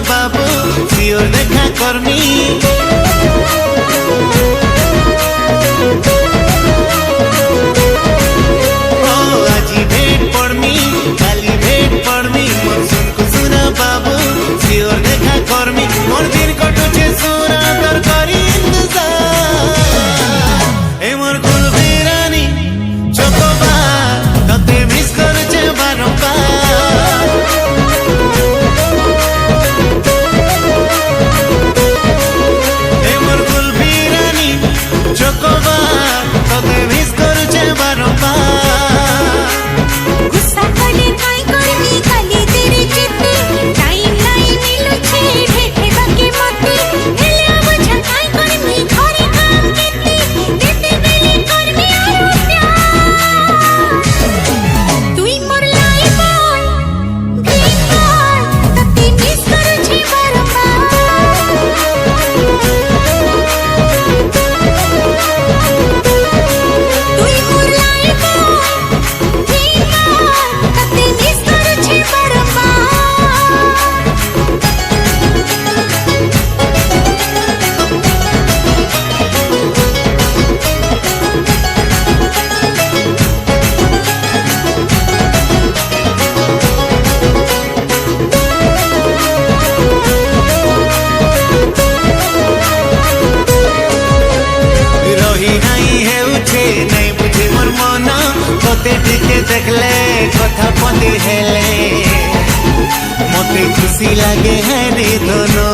बाबू sure देखा करमी আজি भेट पड़मी काली भेट पड़मी मोर सुन सुना बाबू सियोर देखा करमी मोर दिन कटुचे सोना तर करी इंतजार ए मोर कुलबी रानी चकोबा तते मिस करछे बारंबार ए मोर कुलबी रानी चकोबा तते मिस करछे बारंबार देखले कथा पति हेले मते खुशी लागे है रे धनो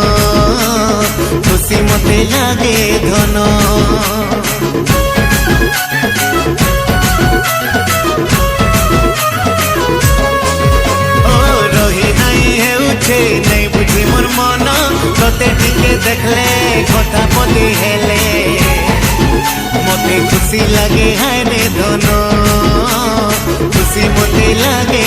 खुशी मते लागे धनो ओ रही नहीं है उठे नहीं बुझी मोर मन तते टिके देखले कथा पति हेले मते खुशी लागे है रे धनो खुशी मते लागे